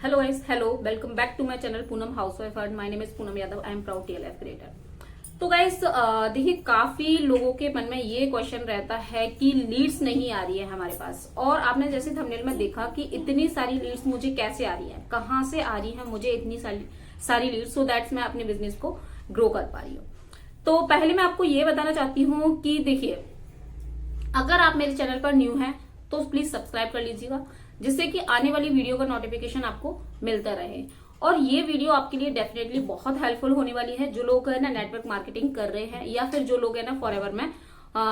Hello guys, hello, welcome back to my channel Poonam housewife earn. My name is Poonam Yadav. I am proud TLF creator. तो guys देखिए, काफी लोगों के मन में ये क्वेश्चन रहता है कि लीड्स नहीं आ रही है हमारे पास। और आपने जैसे थंबनेल में देखा कि इतनी सारी लीड्स मुझे कैसे आ रही है, कहाँ से आ रही है मुझे इतनी सारी लीड्स, सो दैट्स मैं अपने बिजनेस को ग्रो कर पा रही हूँ। तो पहले मैं आपको ये बताना चाहती हूँ कि देखिए, अगर आप मेरे चैनल पर न्यू हैं तो प्लीज सब्सक्राइब कर लीजिएगा, जिससे कि आने वाली वीडियो का नोटिफिकेशन आपको मिलता रहे। और ये वीडियो आपके लिए डेफिनेटली बहुत हेल्पफुल होने वाली है, जो लोग है ना नेटवर्क मार्केटिंग कर रहे हैं या फिर जो लोग है ना फॉरएवर में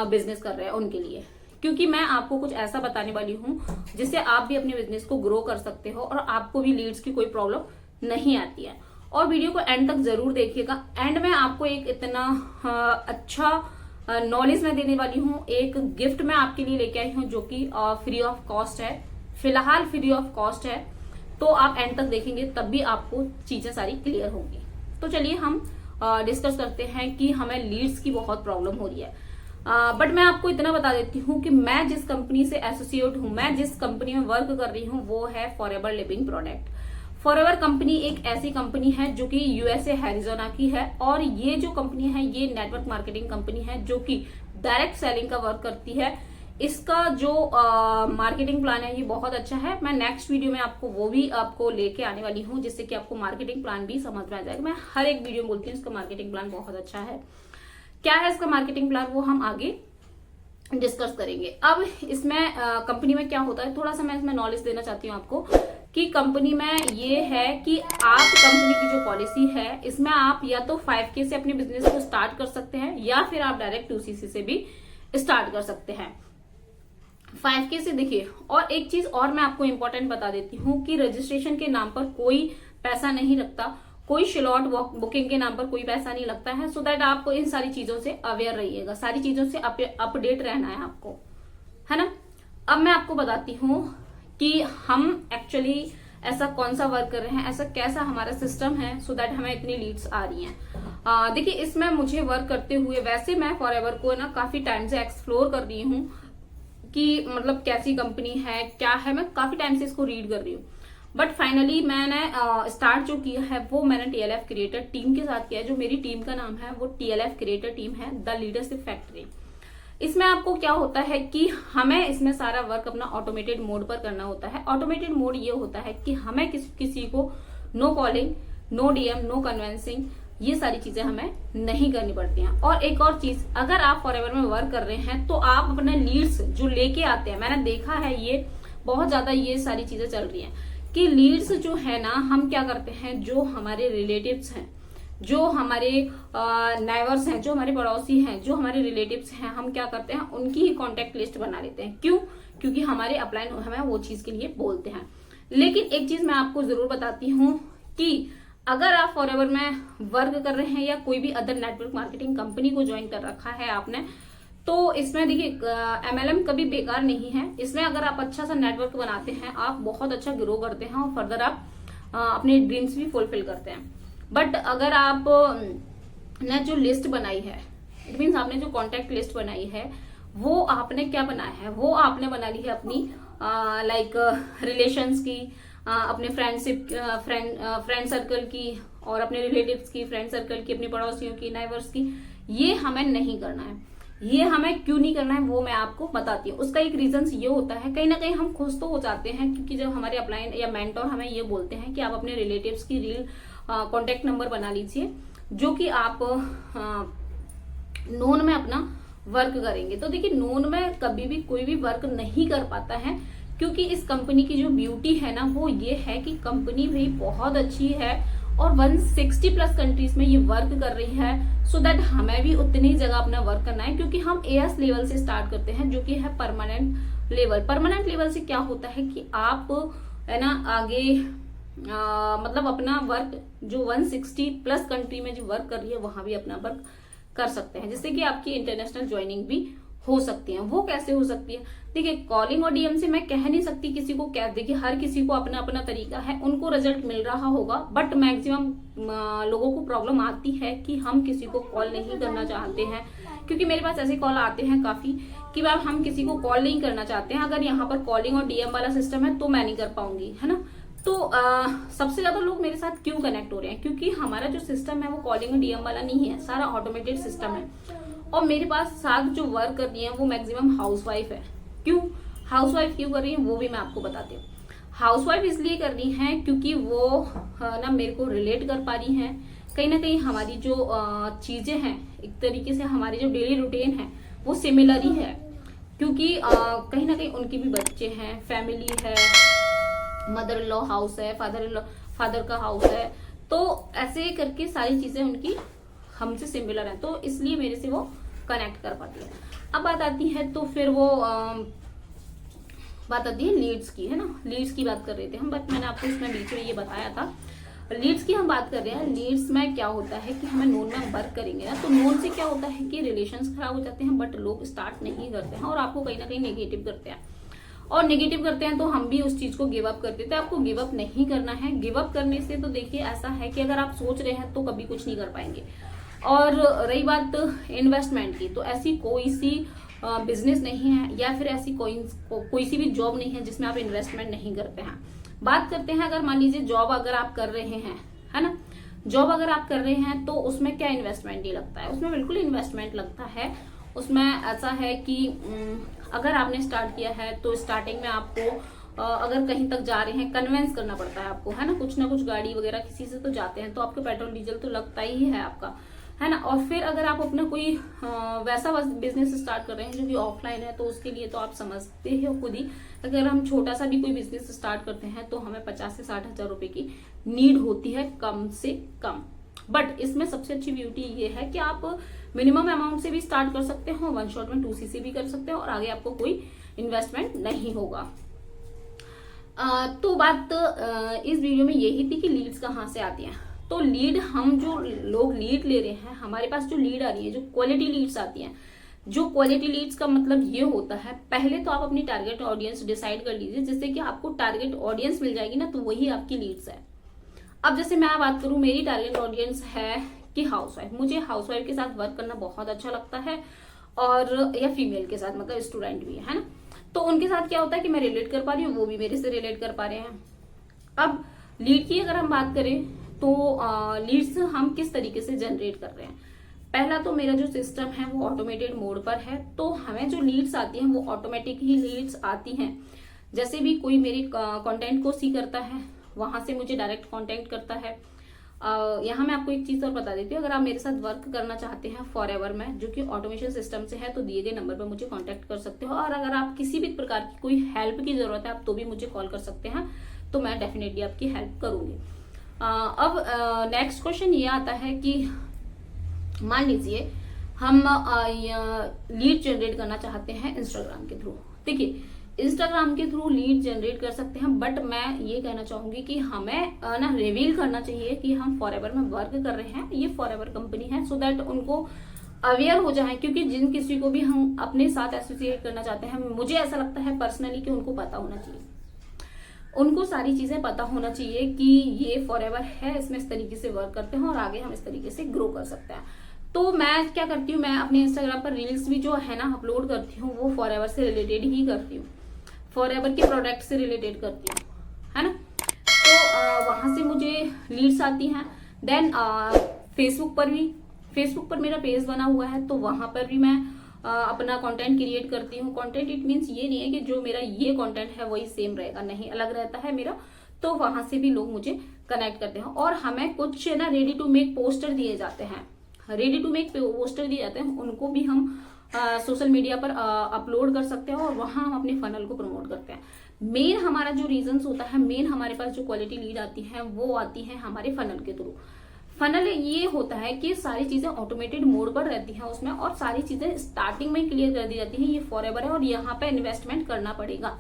बिजनेस कर रहे हैं उनके लिए। क्योंकि मैं आपको कुछ ऐसा बताने वाली हूँ जिससे आप भी अपने बिजनेस को ग्रो कर सकते हो और आपको भी लीड्स की कोई प्रॉब्लम नहीं आती है। और वीडियो को एंड तक जरूर देखिएगा। एंड में आपको एक इतना अच्छा नॉलेज मैं देने वाली हूँ, एक गिफ्ट मैं आपके लिए लेके आई हूँ जो कि फ्री ऑफ कॉस्ट है, फिलहाल फ्री ऑफ कॉस्ट है। तो आप एंड तक देखेंगे तब भी आपको चीजें सारी क्लियर होंगी। तो चलिए हम डिस्कस करते हैं कि हमें लीड्स की बहुत प्रॉब्लम हो रही है। बट मैं आपको इतना बता देती हूँ कि मैं जिस कंपनी से एसोसिएट हूँ, मैं जिस कंपनी में वर्क कर रही हूँ वो है forever living product. Forever company एक ऐसी कंपनी है जो कि यूएसए हैरिजोना की है। और ये जो कंपनी है ये नेटवर्क मार्केटिंग कंपनी है जो कि डायरेक्ट सेलिंग का वर्क करती है। इसका जो मार्केटिंग प्लान है ये बहुत अच्छा है। मैं नेक्स्ट वीडियो में आपको वो भी आपको लेके आने वाली हूँ, जिससे कि आपको मार्केटिंग प्लान भी समझ में आ जाएगा। मैं हर एक वीडियो में बोलती हूँ इसका मार्केटिंग प्लान बहुत अच्छा है। क्या है इसका मार्केटिंग प्लान वो हम आगे डिस्कस करेंगे। अब इसमें कंपनी में क्या होता है, थोड़ा सा मैं इसमें नॉलेज देना चाहती हूँ आपको कि कंपनी में ये है कि आप कंपनी की जो पॉलिसी है इसमें आप या तो 5K से अपने बिजनेस को स्टार्ट कर सकते हैं या फिर आप डायरेक्ट 2CC से भी स्टार्ट कर सकते हैं। 5K से देखिए, और एक चीज और मैं आपको इंपॉर्टेंट बता देती हूँ कि रजिस्ट्रेशन के नाम पर कोई पैसा नहीं लगता, कोई स्लॉट बुकिंग के नाम पर कोई पैसा नहीं लगता है। सो दैट आपको इन सारी चीजों से अवेयर रहिएगा, सारी चीजों से अपडेट रहना है आपको, है ना। अब मैं आपको बताती हूँ कि हम एक्चुअली ऐसा कौन सा वर्क कर रहे हैं, ऐसा कैसा हमारा सिस्टम है सो दैट हमें इतनी लीड्स आ रही हैं। देखिए, इसमें मुझे वर्क करते हुए वैसे मैं फॉरएवर को ना काफी टाइम से एक्सप्लोर कर रही हूँ कि मतलब कैसी कंपनी है, क्या है, मैं काफी टाइम से इसको रीड कर रही हूँ। बट फाइनली मैंने स्टार्ट जो किया है वो मैंने टीएलएफ क्रिएटर टीम के साथ किया है। जो मेरी टीम का नाम है वो टीएलएफ क्रिएटर टीम है, द लीडरशिप फैक्ट्री। इसमें आपको क्या होता है कि हमें इसमें सारा वर्क अपना ऑटोमेटेड मोड पर करना होता है। ऑटोमेटेड मोड ये होता है कि हमें किसी को no calling, no DM, no convincing, ये सारी चीजें हमें नहीं करनी पड़ती हैं। और एक और चीज, अगर आप फॉरएवर में वर्क कर रहे हैं तो आप अपने लीड्स जो लेके आते हैं, मैंने देखा है ये बहुत ज्यादा ये सारी चीजें चल रही हैं कि लीड्स जो है ना, हम क्या करते हैं, जो हमारे रिलेटिव्स हैं, जो हमारे नाइवर्स हैं, जो हमारे पड़ोसी हैं, जो हमारे रिलेटिव्स हैं, हम क्या करते हैं उनकी ही कॉन्टेक्ट लिस्ट बना लेते हैं। क्यों? क्योंकि हमारे अपलाइन हमें वो चीज के लिए बोलते हैं। लेकिन एक चीज मैं आपको जरूर बताती हूँ कि अगर आप फॉरएवर में वर्क कर रहे हैं या कोई भी अदर नेटवर्क मार्केटिंग कंपनी को ज्वाइन कर रखा है आपने, तो इसमें देखिए MLM कभी बेकार नहीं है। इसमें अगर आप अच्छा सा नेटवर्क बनाते हैं, आप बहुत अच्छा ग्रो करते हैं और फर्दर आप अपने ड्रीम्स भी फुलफिल करते हैं। बट अगर आप ने जो लिस्ट बनाई है, इट मीन्स आपने जो कॉन्टेक्ट लिस्ट बनाई है वो आपने क्या बनाया है, वो आपने बना ली है अपनी लाइक रिलेशंस की, अपने फ्रेंड सर्कल की, और अपने रिलेटिव्स की, फ्रेंड सर्कल की, अपने पड़ोसियों की, नाइबर्स की। ये हमें नहीं करना है। ये हमें क्यों नहीं करना है वो मैं आपको बताती हूँ। उसका एक रीजन ये होता है, कहीं ना कहीं हम खुश तो हो जाते हैं क्योंकि जब हमारे अपलाइन या मेंटोर हमें ये बोलते हैं कि आप अपने रिलेटिव्स की रील कॉन्टेक्ट नंबर बना लीजिए जो कि आप नोन में अपना वर्क करेंगे। तो देखिए, नोन में कभी भी कोई भी वर्क नहीं कर पाता है, क्योंकि इस कंपनी की जो ब्यूटी है ना वो ये है कि कंपनी भी बहुत अच्छी है और 160 प्लस कंट्रीज में ये वर्क कर रही है। सो दैट हमें भी उतनी जगह अपना वर्क करना है, क्योंकि हम AS लेवल से स्टार्ट करते हैं जो कि है परमानेंट लेवल। परमानेंट लेवल से क्या होता है कि आप है ना आगे मतलब अपना वर्क जो 160 प्लस कंट्री में जो वर्क कर रही है वहां भी अपना वर्क कर सकते हैं, जिससे कि आपकी इंटरनेशनल ज्वाइनिंग भी हो सकती है। वो कैसे हो सकती है? देखिए, कॉलिंग और डीएम से मैं कह नहीं सकती किसी को क्या। देखिए, हर किसी को अपना अपना तरीका है, उनको रिजल्ट मिल रहा होगा। बट मैक्सिमम लोगों को प्रॉब्लम आती है कि हम किसी को कॉल नहीं करना चाहते हैं, क्योंकि मेरे पास ऐसे कॉल आते हैं काफी कि हम किसी को कॉल नहीं करना चाहते हैं। अगर यहाँ पर कॉलिंग और डीएम वाला सिस्टम है तो मैं नहीं कर पाऊंगी, है ना। तो सबसे ज्यादा लोग मेरे साथ क्यों कनेक्ट हो रहे हैं, क्योंकि हमारा जो सिस्टम है वो कॉलिंग डीएम वाला नहीं है, सारा ऑटोमेटेड सिस्टम है। और मेरे पास साथ जो वर्क कर रही है वो मैक्सिमम हाउसवाइफ है। क्यों हाउसवाइफ क्यों कर रही है वो भी मैं आपको बताती हूँ। हाउसवाइफ इसलिए कर रही है क्योंकि वो ना मेरे को रिलेट कर पा रही हैं, कहीं ना कहीं हमारी जो चीजें हैं, एक तरीके से हमारी जो डेली रूटीन है वो सिमिलर ही है, क्योंकि कहीं ना कहीं उनके भी बच्चे हैं, फैमिली है, मदर इन लॉ हाउस है, फादर का हाउस है, तो ऐसे करके सारी चीजें उनकी हमसे सिमिलर है, तो इसलिए मेरे से वो कनेक्ट कर पाती है। अब बात आती है तो फिर वो बात आती है लीड्स की, है ना। लीड्स की बात कर रहे थे हम, बट मैंने आपको इसमें बीच में ये बताया था, लीड्स की हम बात कर रहे हैं। लीड्स में क्या होता है कि हमें नोन में वर्क करेंगे ना, तो नोन से क्या होता है कि रिलेशंस खराब हो जाते हैं, बट लोग स्टार्ट नहीं करते हैं और आपको कहीं ना कहीं नेगेटिव करते हैं, और नेगेटिव करते हैं तो हम भी उस चीज को गिव अप कर देते हैं। आपको गिव अप नहीं करना है। गिव अप करने से तो देखिए ऐसा है कि अगर आप सोच रहे हैं तो कभी कुछ नहीं कर पाएंगे। और रही बात इन्वेस्टमेंट की, तो ऐसी कोई सी बिजनेस नहीं है या फिर ऐसी कोई सी भी जॉब नहीं है जिसमें आप इन्वेस्टमेंट नहीं करते हैं। बात करते हैं, अगर मान लीजिए जॉब अगर आप कर रहे हैं, है ना, जॉब अगर आप कर रहे हैं तो उसमें क्या इन्वेस्टमेंट नहीं लगता है, उसमें बिल्कुल इन्वेस्टमेंट लगता है। उसमें ऐसा है कि अगर आपने स्टार्ट किया है तो स्टार्टिंग में आपको अगर कहीं तक जा रहे हैं कन्वेंस करना पड़ता है आपको, है ना कुछ गाड़ी वगैरह किसी से तो जाते हैं, तो आपको पेट्रोल डीजल तो लगता ही है आपका, है ना। और फिर अगर आप अपना कोई वैसा बिजनेस स्टार्ट कर रहे हैं जो कि ऑफलाइन है, तो उसके लिए तो आप समझते ही हो खुद ही, अगर हम छोटा सा भी कोई बिजनेस स्टार्ट करते हैं तो हमें 50 से 60 हजार रुपए की नीड होती है कम से कम। बट इसमें सबसे अच्छी ब्यूटी ये है कि आप मिनिमम अमाउंट से भी स्टार्ट कर सकते हो, वन शॉट में 2cc भी कर सकते हो और आगे आपको कोई इन्वेस्टमेंट नहीं होगा। तो बात इस वीडियो में यही थी कि लीड्स कहाँ से आती हैं। तो लीड, हम जो लोग लीड ले रहे हैं, हमारे पास जो लीड आ रही है, जो क्वालिटी लीड्स आती हैं, जो क्वालिटी लीड्स का मतलब ये होता है, पहले तो आप अपनी टारगेट ऑडियंस डिसाइड कर लीजिए, जिससे कि आपको टारगेट ऑडियंस मिल जाएगी ना, तो वही आपकी लीड्स है। अब जैसे मैं बात करूं, मेरी टारगेट ऑडियंस है कि हाउसवाइफ, मुझे हाउसवाइफ के साथ वर्क करना बहुत अच्छा लगता है, और या फीमेल के साथ, मतलब स्टूडेंट भी है ना, तो उनके साथ क्या होता है कि मैं रिलेट कर पा रही हूँ, वो भी मेरे से रिलेट कर पा रहे हैं। अब लीड की अगर हम बात करें तो लीड्स हम किस तरीके से जनरेट कर रहे हैं। पहला तो मेरा जो सिस्टम है वो ऑटोमेटेड मोड पर है, तो हमें जो लीड्स आती हैं वो ऑटोमेटिक ही लीड्स आती हैं। जैसे भी कोई मेरी कंटेंट को सी करता है, वहां से मुझे डायरेक्ट कांटेक्ट करता है। यहाँ मैं आपको एक चीज और बता देती हूँ, अगर आप मेरे साथ वर्क करना चाहते हैं फॉरएवर में, जो कि ऑटोमेशन सिस्टम से है, तो दिए गए नंबर पर मुझे कांटेक्ट कर सकते हो। और अगर आप किसी भी प्रकार की कोई हेल्प की जरूरत है, आप तो भी मुझे कॉल कर सकते हैं, तो मैं डेफिनेटली आपकी हेल्प करूंगी। अब नेक्स्ट क्वेश्चन ये आता है कि मान लीजिए हम लीड जनरेट करना चाहते हैं इंस्टाग्राम के थ्रू। देखिए, इंस्टाग्राम के थ्रू लीड जनरेट कर सकते हैं, बट मैं ये कहना चाहूंगी कि हमें ना रिवील करना चाहिए कि हम फॉरएवर में वर्क कर रहे हैं, ये फॉरएवर कंपनी है, सो दैट उनको अवेयर हो जाए। क्योंकि जिन किसी को भी हम अपने साथ एसोसिएट करना चाहते हैं, मुझे ऐसा लगता है पर्सनली कि उनको पता होना चाहिए, उनको सारी चीजें पता होना चाहिए कि ये फॉरएवर है, इसमें इस तरीके से वर्क करते हैं और आगे हम इस तरीके से ग्रो कर सकते हैं। तो मैं क्या करती हूँ, मैं अपने इंस्टाग्राम पर रील्स भी जो है ना अपलोड करती हूँ, वो फॉरएवर से रिलेटेड ही करती हूँ, फॉरएवर के प्रोडक्ट से रिलेटेड करती हूँ, है ना। तो वहां से मुझे लीड्स आती हैं। देन फेसबुक पर मेरा पेज बना हुआ है, तो वहां पर भी मैं अपना कंटेंट क्रिएट करती हूँ। कंटेंट इट मीन्स ये नहीं है कि जो मेरा ये कंटेंट है वही सेम रहेगा, नहीं, अलग रहता है मेरा। तो वहां से भी लोग मुझे कनेक्ट करते हैं, और हमें कुछ ना रेडी टू मेक पोस्टर दिए जाते हैं, उनको भी हम सोशल मीडिया पर अपलोड कर सकते हैं और वहां हम अपने फनल को प्रमोट करते हैं। मेन हमारा जो रीजंस होता है, मेन हमारे पास जो क्वालिटी लीड आती है वो आती है हमारे फनल के थ्रू। फनल ये होता है कि सारी चीजें ऑटोमेटेड मोड पर रहती हैं उसमें, और सारी चीजें स्टार्टिंग में क्लियर कर दी जाती है, ये फॉरएवर है और यहाँ पे इन्वेस्टमेंट करना पड़ेगा।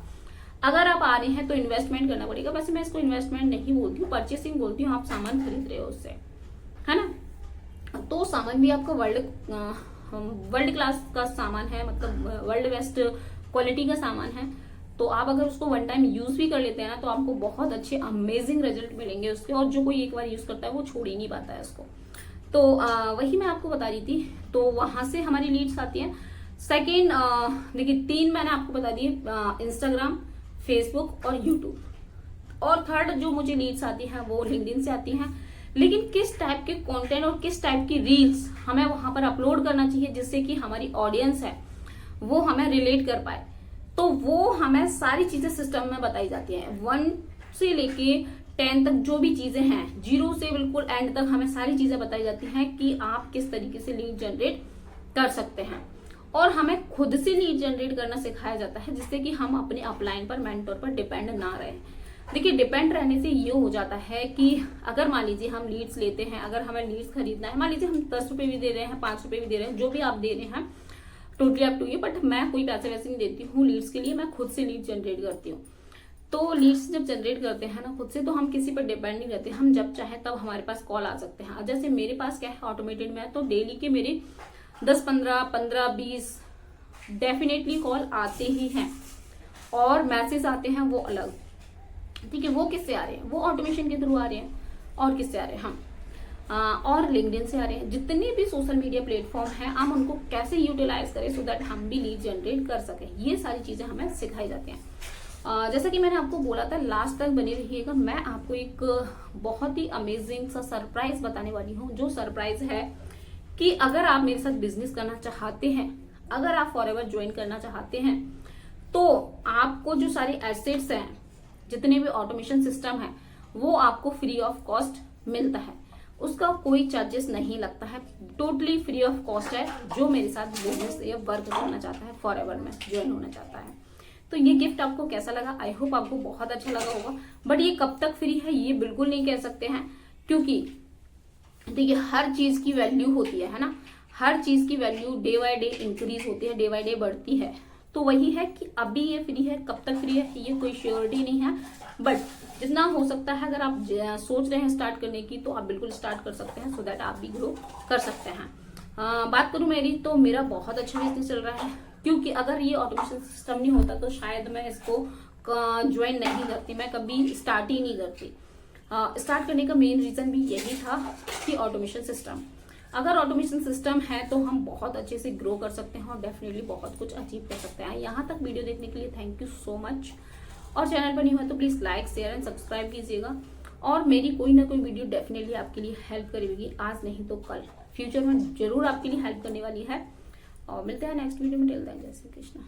अगर आप आ रहे हैं तो इन्वेस्टमेंट करना पड़ेगा। वैसे मैं इसको इन्वेस्टमेंट नहीं बोलती हूँ, परचेसिंग बोलती हूँ। आप सामान खरीद रहे हो उससे, है ना, तो सामान भी आपका वर्ल्ड क्लास का सामान है, मतलब वर्ल्ड बेस्ट क्वालिटी का सामान है। तो आप अगर उसको वन टाइम यूज भी कर लेते हैं ना, तो आपको बहुत अच्छे अमेजिंग रिजल्ट मिलेंगे उसके, और जो कोई एक बार यूज करता है वो छोड़ ही नहीं पाता है उसको। तो वही मैं आपको बता रही थी, तो वहां से हमारी लीड्स आती हैं। सेकेंड, देखिए 3 मैंने आपको बता दिए, इंस्टाग्राम, फेसबुक और यूट्यूब। और थर्ड जो मुझे लीड्स आती है वो लिंक्डइन से आती हैं, लेकिन किस टाइप के कंटेंट और किस टाइप की रील्स हमें वहां पर अपलोड करना चाहिए जिससे कि हमारी ऑडियंस है वो हमें रिलेट कर पाए, तो वो हमें सारी चीजें सिस्टम में बताई जाती हैं। 1 से लेके 10 तक जो भी चीजें हैं, 0 से बिल्कुल एंड तक हमें सारी चीजें बताई जाती हैं कि आप किस तरीके से लीड जनरेट कर सकते हैं। और हमें खुद से लीड जनरेट करना सिखाया जाता है जिससे कि हम अपने अपलाइन पर, मेंटोर पर डिपेंड ना रहे। देखिए, डिपेंड रहने से ये हो जाता है कि अगर मान लीजिए हम लीड्स लेते हैं, अगर हमें लीड्स खरीदना है, मान लीजिए हम 10 रुपए भी दे रहे हैं, 5 रुपए भी दे रहे हैं, जो भी आप दे रहे हैं, totally up to you, but मैं कोई पैसे वैसे नहीं देती हूँ लीड्स के लिए, मैं खुद से लीड जनरेट करती हूँ। तो लीड्स जब जनरेट करते हैं ना खुद से, तो हम किसी पर डिपेंड नहीं रहते, हम जब चाहे तब हमारे पास कॉल आ सकते हैं। जैसे मेरे पास क्या है, ऑटोमेटेड में, तो डेली के मेरे 10, 15, 20 डेफिनेटली कॉल आते ही हैं, और मैसेज आते हैं वो अलग। ठीक है, वो किससे आ रहे हैं, वो ऑटोमेशन के थ्रू आ रहे हैं। और किससे आ रहे हैं, हम और लिंक्डइन से आ रहे हैं। जितने भी सोशल मीडिया प्लेटफॉर्म हैं, हम उनको कैसे यूटिलाइज करें सो दैट हम भी लीड जनरेट कर सकें, ये सारी चीजें हमें सिखाई जाती हैं। जैसा कि मैंने आपको बोला था, लास्ट तक बने रहिएगा, मैं आपको एक बहुत ही अमेजिंग सा सरप्राइज बताने वाली हूँ। जो सरप्राइज है कि अगर आप मेरे साथ बिजनेस करना चाहते हैं, अगर आप फॉरएवर ज्वाइन करना चाहते हैं, तो आपको जो सारे एसेट्स हैं, जितने भी ऑटोमेशन सिस्टम है, वो आपको फ्री ऑफ कॉस्ट मिलता है। उसका कोई चार्जेस नहीं लगता है, टोटली फ्री ऑफ कॉस्ट है। जो मेरे साथ बिजनेस या वर्क करना चाहता है, फॉरएवर में ज्वाइन होना चाहता है, तो ये गिफ्ट आपको कैसा लगा? आई होप आपको बहुत अच्छा लगा होगा। बट ये कब तक फ्री है ये बिल्कुल नहीं कह सकते हैं, क्योंकि देखिए हर चीज की वैल्यू होती है ना, हर चीज की value day by day increase होती है, डे बाय डे बढ़ती है। तो वही है कि अभी ये फ्री है, कब तक फ्री है ये कोई श्योरिटी नहीं है, बट जितना हो सकता है, अगर आप सोच रहे हैं स्टार्ट करने की, तो आप बिल्कुल स्टार्ट कर सकते हैं, सो दैट आप भी ग्रो कर सकते हैं। बात करूं मेरी, तो मेरा बहुत अच्छा बिजनेस चल रहा है, क्योंकि अगर ये ऑटोमेशन सिस्टम नहीं होता तो शायद मैं इसको ज्वाइन नहीं करती, मैं कभी स्टार्ट ही नहीं करती। स्टार्ट करने का मेन रीजन भी यही था कि ऑटोमेशन सिस्टम, अगर ऑटोमेशन सिस्टम है तो हम बहुत अच्छे से ग्रो कर सकते हैं और डेफिनेटली बहुत कुछ अचीव कर सकते हैं। यहाँ तक वीडियो देखने के लिए थैंक यू सो मच। और चैनल पर नहीं हुआ तो please like, share and subscribe कीजिएगा, और मेरी कोई ना कोई वीडियो डेफिनेटली आपके लिए हेल्प करेगी, आज नहीं तो कल, फ्यूचर में जरूर आपके लिए हेल्प करने वाली है। और मिलते हैं नेक्स्ट वीडियो में। टिल देन जय श्री कृष्ण।